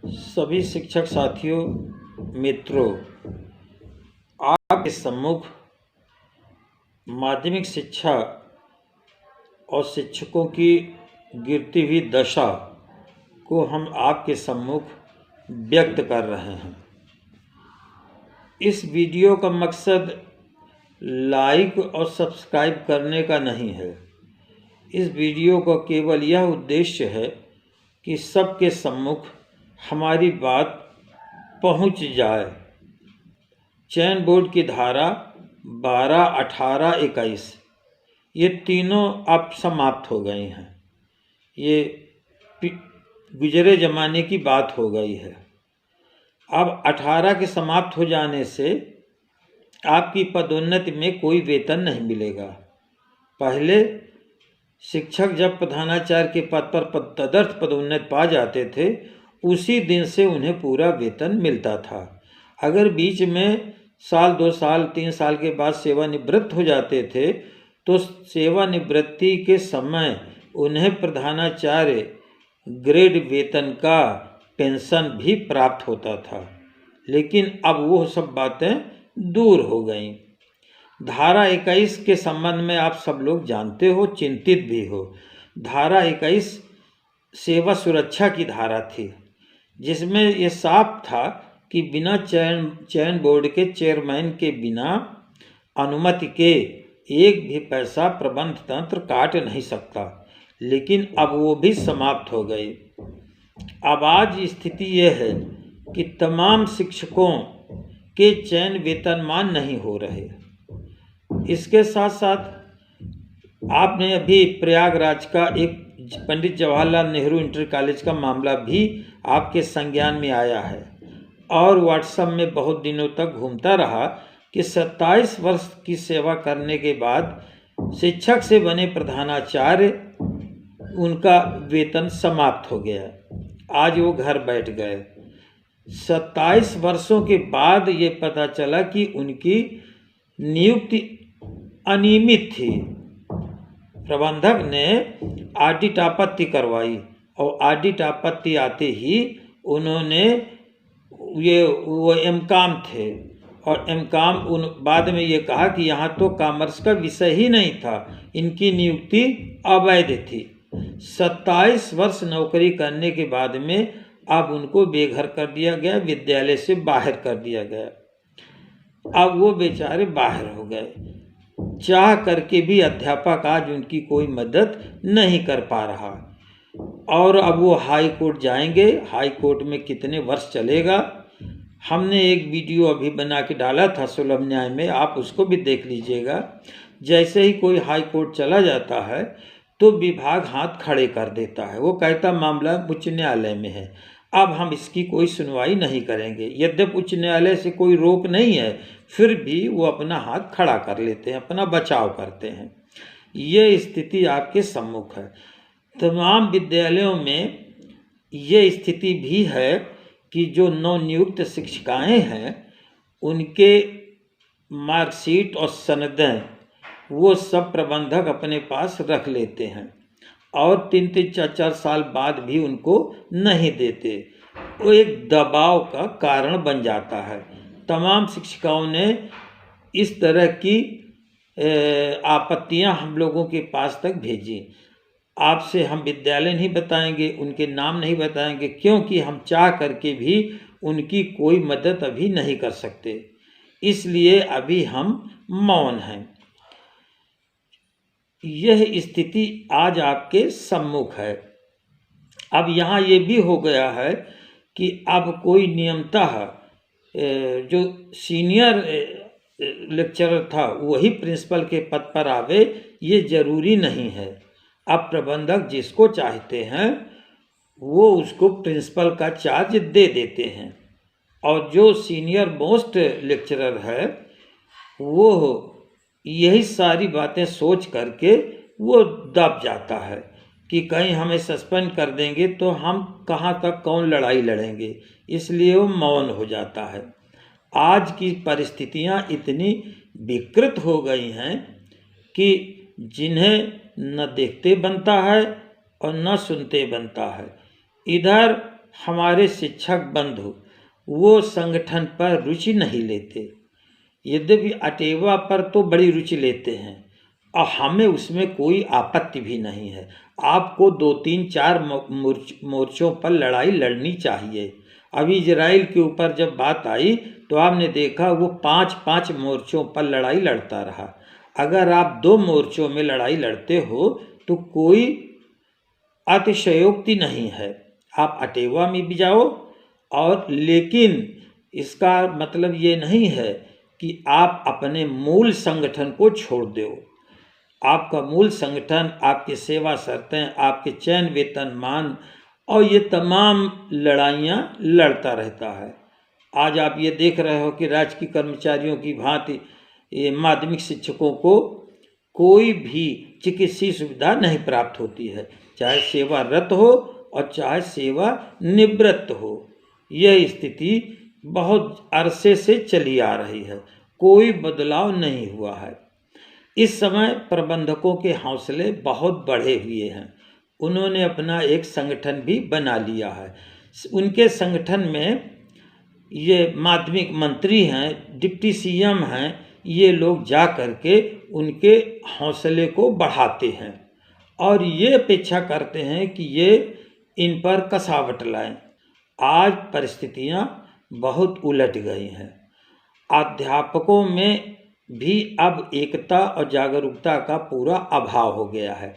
सभी शिक्षक साथियों, मित्रों, आपके सम्मुख माध्यमिक शिक्षा और शिक्षकों की गिरती हुई दशा को हम आपके सम्मुख व्यक्त कर रहे हैं। इस वीडियो का मकसद लाइक और सब्सक्राइब करने का नहीं है। इस वीडियो का केवल यह उद्देश्य है कि सबके सम्मुख हमारी बात पहुंच जाए। चयन बोर्ड की धारा 12, 18, 21 ये तीनों अब समाप्त हो गई हैं। ये गुजरे ज़माने की बात हो गई है। अब 18 के समाप्त हो जाने से आपकी पदोन्नति में कोई वेतन नहीं मिलेगा। पहले शिक्षक जब प्रधानाचार्य के पद पर तदर्थ पदोन्नति पा जाते थे, उसी दिन से उन्हें पूरा वेतन मिलता था। अगर बीच में साल, 2 साल, 3 साल के बाद सेवानिवृत्त हो जाते थे, तो सेवानिवृत्ति के समय उन्हें प्रधानाचार्य ग्रेड वेतन का पेंशन भी प्राप्त होता था। लेकिन अब वो सब बातें दूर हो गईं। धारा 21 के संबंध में आप सब लोग जानते हो, चिंतित भी हो। धारा 21 सेवा सुरक्षा की धारा थी, जिसमें ये साफ था कि बिना चयन बोर्ड के चेयरमैन के बिना अनुमति के एक भी पैसा प्रबंध तंत्र काट नहीं सकता। लेकिन अब वो भी समाप्त हो गई। अब आज स्थिति ये है कि तमाम शिक्षकों के चयन वेतनमान नहीं हो रहे। इसके साथ साथ आपने अभी प्रयागराज का एक पंडित जवाहरलाल नेहरू इंटर कॉलेज का मामला भी आपके संज्ञान में आया है और व्हाट्सएप में बहुत दिनों तक घूमता रहा कि 27 वर्ष की सेवा करने के बाद शिक्षक से बने प्रधानाचार्य, उनका वेतन समाप्त हो गया। आज वो घर बैठ गए। 27 वर्षों के बाद ये पता चला कि उनकी नियुक्ति अनियमित थी। प्रबंधक ने ऑडिट आपत्ति करवाई और ऑडिट आपत्ति आते ही उन्होंने वो एमकॉम थे और एमकॉम बाद में ये कहा कि यहाँ तो कॉमर्स का विषय ही नहीं था, इनकी नियुक्ति अवैध थी। 27 वर्ष नौकरी करने के बाद में अब उनको बेघर कर दिया गया, विद्यालय से बाहर कर दिया गया। अब वो बेचारे बाहर हो गए। चाह करके भी अध्यापक आज उनकी कोई मदद नहीं कर पा रहा और अब वो हाई कोर्ट जाएंगे। हाई कोर्ट में कितने वर्ष चलेगा। हमने एक वीडियो अभी बना के डाला था सुलभ न्याय में, आप उसको भी देख लीजिएगा। जैसे ही कोई हाई कोर्ट चला जाता है तो विभाग हाथ खड़े कर देता है। वो कहता मामला उच्च न्यायालय में है, अब हम इसकी कोई सुनवाई नहीं करेंगे। यद्यपि उच्च न्यायालय से कोई रोक नहीं है, फिर भी वो अपना हाथ खड़ा कर लेते हैं, अपना बचाव करते हैं। ये स्थिति आपके सम्मुख है। तमाम विद्यालयों में ये स्थिति भी है कि जो नवनियुक्त शिक्षिकाएं हैं, उनके मार्कशीट और सनदें वो सब प्रबंधक अपने पास रख लेते हैं और 3-3, 4-4 साल बाद भी उनको नहीं देते। वो एक दबाव का कारण बन जाता है। तमाम शिक्षिकाओं ने इस तरह की आपत्तियां हम लोगों के पास तक भेजी। आपसे हम विद्यालय नहीं बताएंगे, उनके नाम नहीं बताएंगे, क्योंकि हम चाह करके भी उनकी कोई मदद अभी नहीं कर सकते। इसलिए अभी हम मौन हैं। यह स्थिति आज आपके सम्मुख है। अब यहाँ ये भी हो गया है कि अब कोई नियमतः जो सीनियर लेक्चरर था वही प्रिंसिपल के पद पर आवे, ये जरूरी नहीं है। अब प्रबंधक जिसको चाहते हैं वो उसको प्रिंसिपल का चार्ज दे देते हैं और जो सीनियर मोस्ट लेक्चरर है वो यही सारी बातें सोच करके वो दब जाता है कि कहीं हमें सस्पेंड कर देंगे तो हम कहाँ तक कौन लड़ाई लड़ेंगे, इसलिए वो मौन हो जाता है। आज की परिस्थितियाँ इतनी विकृत हो गई हैं कि जिन्हें न देखते बनता है और न सुनते बनता है। इधर हमारे शिक्षक बंधु वो संगठन पर रुचि नहीं लेते। यद्यपि अटेवा पर तो बड़ी रुचि लेते हैं और हमें उसमें कोई आपत्ति भी नहीं है। आपको 2-3-4 मोर्चों पर लड़ाई लड़नी चाहिए। अभी इजराइल के ऊपर जब बात आई तो आपने देखा वो 5-5 मोर्चों पर लड़ाई लड़ता रहा। अगर आप 2 मोर्चों में लड़ाई लड़ते हो तो कोई अतिशयोक्ति नहीं है। आप अटेवा में भी जाओ और लेकिन इसका मतलब ये नहीं है कि आप अपने मूल संगठन को छोड़ दो। आपका मूल संगठन, आपकी सेवा शर्तें, आपके चयन वेतनमान और ये तमाम लड़ाइयाँ लड़ता रहता है। आज आप ये देख रहे हो कि राजकीय कर्मचारियों की भांति ये माध्यमिक शिक्षकों को कोई भी चिकित्सीय सुविधा नहीं प्राप्त होती है, चाहे सेवारत हो और चाहे सेवा निवृत्त हो। यह स्थिति बहुत अरसे से चली आ रही है, कोई बदलाव नहीं हुआ है। इस समय प्रबंधकों के हौसले बहुत बढ़े हुए हैं। उन्होंने अपना एक संगठन भी बना लिया है। उनके संगठन में ये माध्यमिक मंत्री हैं, डिप्टी सीएम हैं, ये लोग जा कर के उनके हौसले को बढ़ाते हैं और ये अपेक्षा करते हैं कि ये इन पर कसावट लाएं। आज परिस्थितियां बहुत उलट गई हैं। अध्यापकों में भी अब एकता और जागरूकता का पूरा अभाव हो गया है।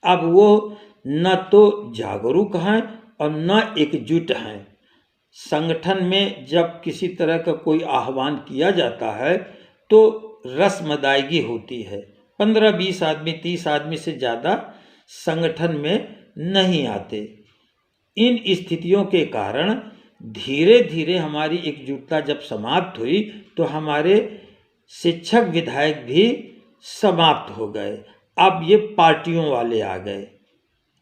अब वो न तो जागरूक हैं और न एकजुट हैं। संगठन में जब किसी तरह का कोई आह्वान किया जाता है तो रस्म अदायगी होती है। 15-20 आदमी, 30 आदमी से ज़्यादा संगठन में नहीं आते। इन स्थितियों के कारण धीरे धीरे हमारी एकजुटता जब समाप्त हुई तो हमारे शिक्षक विधायक भी समाप्त हो गए। अब ये पार्टियों वाले आ गए।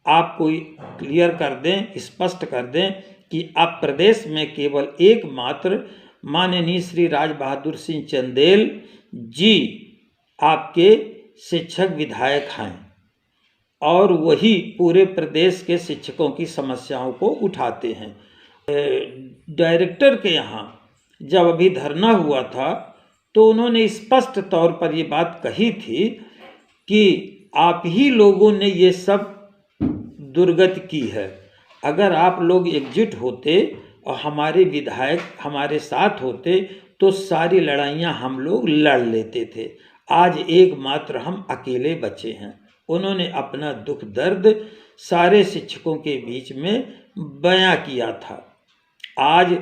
आप कोई क्लियर कर दें, स्पष्ट कर दें कि अब प्रदेश में केवल एकमात्र माननीय श्री राज बहादुर सिंह चंदेल जी आपके शिक्षक विधायक हैं और वही पूरे प्रदेश के शिक्षकों की समस्याओं को उठाते हैं। डायरेक्टर के यहाँ जब अभी धरना हुआ था तो उन्होंने स्पष्ट तौर पर ये बात कही थी कि आप ही लोगों ने ये सब दुर्गति की है। अगर आप लोग एकजुट होते और हमारे विधायक हमारे साथ होते तो सारी लड़ाइयाँ हम लोग लड़ लेते थे। आज एकमात्र हम अकेले बचे हैं। उन्होंने अपना दुख दर्द सारे शिक्षकों के बीच में बयां किया था। आज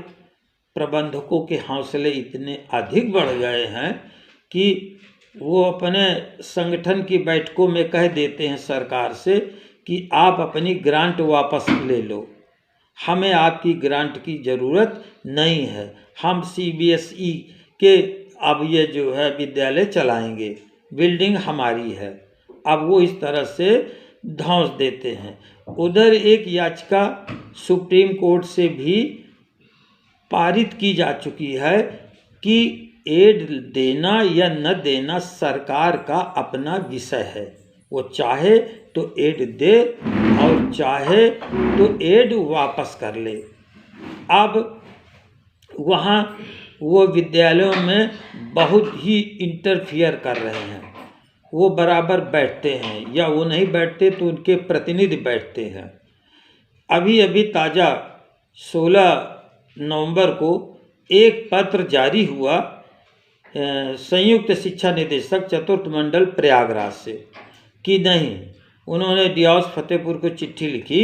प्रबंधकों के हौसले इतने अधिक बढ़ गए हैं कि वो अपने संगठन की बैठकों में कह देते हैं सरकार से कि आप अपनी ग्रांट वापस ले लो, हमें आपकी ग्रांट की ज़रूरत नहीं है, हम CBSE के अब ये जो है विद्यालय चलाएंगे, बिल्डिंग हमारी है। अब वो इस तरह से धौंस देते हैं। उधर एक याचिका सुप्रीम कोर्ट से भी पारित की जा चुकी है कि एड देना या न देना सरकार का अपना विषय है। वो चाहे तो एड दे और चाहे तो एड वापस कर ले। अब वहाँ वो विद्यालयों में बहुत ही इंटरफियर कर रहे हैं। वो बराबर बैठते हैं या वो नहीं बैठते तो उनके प्रतिनिधि बैठते हैं। अभी अभी ताज़ा 16 नवंबर को एक पत्र जारी हुआ संयुक्त शिक्षा निदेशक चतुर्थ मंडल प्रयागराज से कि नहीं, उन्होंने डियास फतेहपुर को चिट्ठी लिखी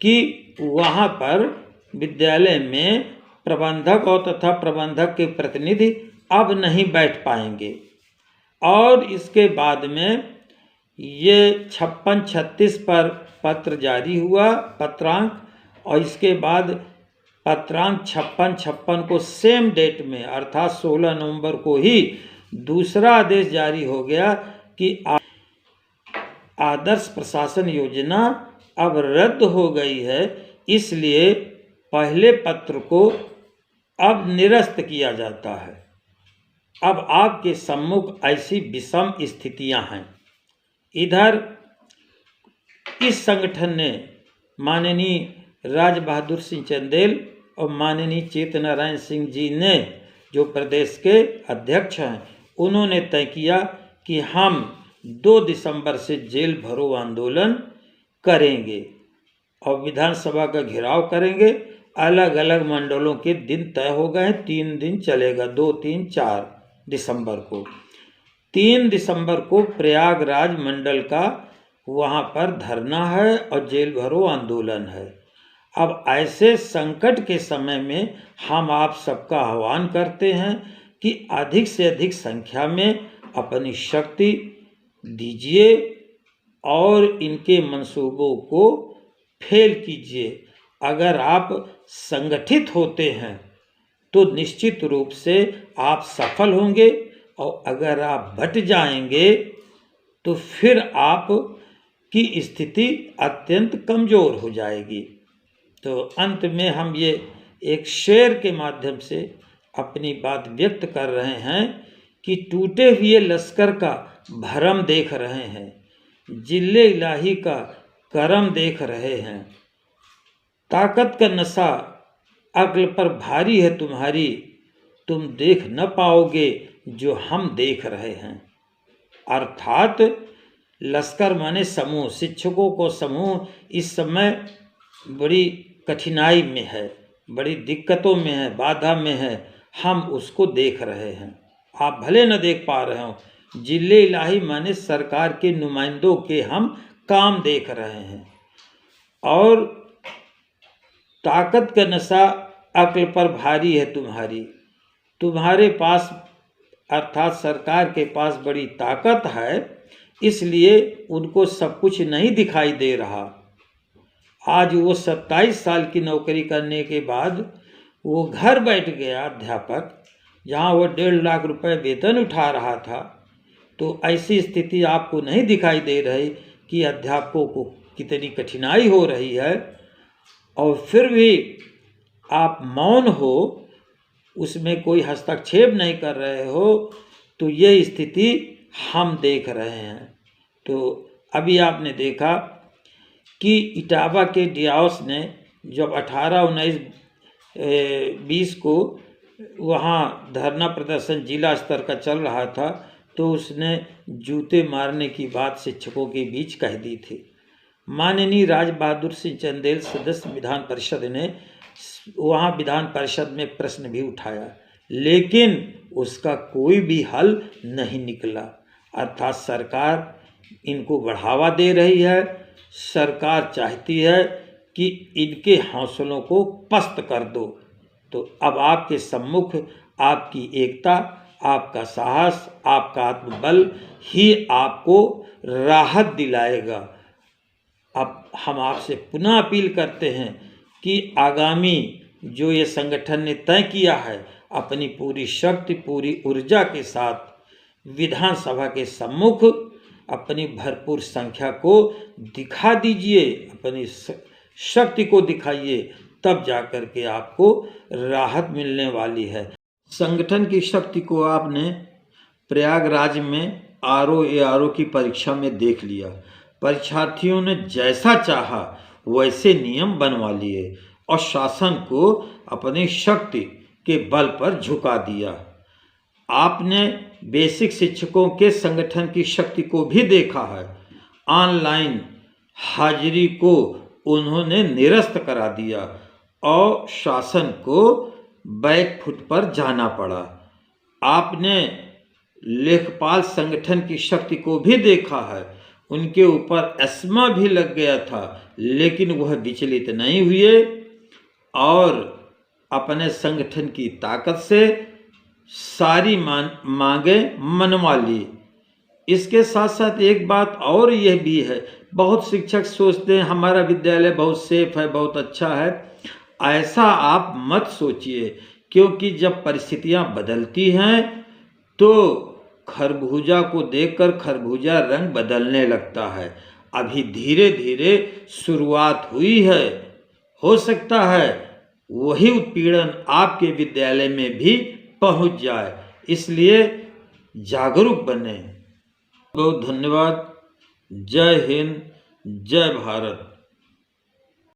कि वहाँ पर विद्यालय में प्रबंधक और तथा प्रबंधक के प्रतिनिधि अब नहीं बैठ पाएंगे। और इसके बाद में ये 56-36 पर पत्र जारी हुआ पत्रांक, और इसके बाद पत्रांक 56-56 को सेम डेट में अर्थात 16 नवंबर को ही दूसरा आदेश जारी हो गया कि आदर्श प्रशासन योजना अब रद्द हो गई है, इसलिए पहले पत्र को अब निरस्त किया जाता है। अब आपके सम्मुख ऐसी विषम स्थितियां हैं। इधर इस संगठन ने माननीय राज बहादुर सिंह चंदेल और माननीय चेतनारायण सिंह जी ने, जो प्रदेश के अध्यक्ष हैं, उन्होंने तय किया कि हम 2 दिसंबर से जेल भरो आंदोलन करेंगे और विधानसभा का घेराव करेंगे। अलग अलग मंडलों के दिन तय हो गए हैं, 3 दिन चलेगा, 2, 3, 4 दिसंबर को। 3 दिसंबर को प्रयागराज मंडल का वहाँ पर धरना है और जेल भरो आंदोलन है। अब ऐसे संकट के समय में हम आप सबका आह्वान करते हैं कि अधिक से अधिक संख्या में अपनी शक्ति दीजिए और इनके मंसूबों को फेल कीजिए। अगर आप संगठित होते हैं तो निश्चित रूप से आप सफल होंगे, और अगर आप बट जाएंगे तो फिर आप की स्थिति अत्यंत कमज़ोर हो जाएगी। तो अंत में हम ये एक शेर के माध्यम से अपनी बात व्यक्त कर रहे हैं कि टूटे हुए लश्कर का भरम देख रहे हैं, जिल्ले इलाही का करम देख रहे हैं। ताकत का नशा अक्ल पर भारी है तुम्हारी, तुम देख न पाओगे जो हम देख रहे हैं। अर्थात लश्कर माने समूह, शिक्षकों को समूह इस समय बड़ी कठिनाई में है, बड़ी दिक्कतों में है, बाधा में है, हम उसको देख रहे हैं। आप भले न देख पा रहे हो, जिले इलाही माने सरकार के नुमाइंदों के हम काम देख रहे हैं। और ताकत का नशा अक्ल पर भारी है तुम्हारी, तुम्हारे पास अर्थात सरकार के पास बड़ी ताकत है, इसलिए उनको सब कुछ नहीं दिखाई दे रहा। आज वो 27 साल की नौकरी करने के बाद वो घर बैठ गया अध्यापक, जहाँ वो 1.5 लाख रुपए वेतन उठा रहा था। तो ऐसी स्थिति आपको नहीं दिखाई दे रही कि अध्यापकों को कितनी कठिनाई हो रही है, और फिर भी आप मौन हो, उसमें कोई हस्तक्षेप नहीं कर रहे हो, तो ये स्थिति हम देख रहे हैं। तो अभी आपने देखा कि इटावा के डियाउस ने जब 18, 19, 20 को वहाँ धरना प्रदर्शन जिला स्तर का चल रहा था, तो उसने जूते मारने की बात शिक्षकों के बीच कह दी थी। माननीय राज बहादुर सिंह चंदेल सदस्य विधान परिषद ने वहाँ विधान परिषद में प्रश्न भी उठाया, लेकिन उसका कोई भी हल नहीं निकला। अर्थात सरकार इनको बढ़ावा दे रही है, सरकार चाहती है कि इनके हौसलों को पस्त कर दो। तो अब आपके सम्मुख आपकी एकता, आपका साहस, आपका आत्मबल ही आपको राहत दिलाएगा। अब हम आपसे पुनः अपील करते हैं कि आगामी जो ये संगठन ने तय किया है, अपनी पूरी शक्ति, पूरी ऊर्जा के साथ विधानसभा के सम्मुख अपनी भरपूर संख्या को दिखा दीजिए, अपनी शक्ति को दिखाइए, तब जाकर के आपको राहत मिलने वाली है। संगठन की शक्ति को आपने प्रयागराज में RO की परीक्षा में देख लिया। परीक्षार्थियों ने जैसा चाहा वैसे नियम बनवा लिए और शासन को अपनी शक्ति के बल पर झुका दिया। आपने बेसिक शिक्षकों के संगठन की शक्ति को भी देखा है। ऑनलाइन हाजिरी को उन्होंने निरस्त करा दिया और शासन को बैक फुट पर जाना पड़ा। आपने लेखपाल संगठन की शक्ति को भी देखा है। उनके ऊपर एस्मा भी लग गया था, लेकिन वह विचलित नहीं हुए और अपने संगठन की ताकत से सारी मांगे मनवा ली। इसके साथ साथ एक बात और यह भी है, बहुत शिक्षक सोचते हैं हमारा विद्यालय बहुत सेफ है, बहुत अच्छा है। ऐसा आप मत सोचिए, क्योंकि जब परिस्थितियां बदलती हैं तो खरबूजा को देखकर खरबूजा रंग बदलने लगता है। अभी धीरे धीरे शुरुआत हुई है, हो सकता है वही उत्पीड़न आपके विद्यालय में भी पहुंच जाए, इसलिए जागरूक बने। बहुत धन्यवाद। जय हिंद, जय भारत।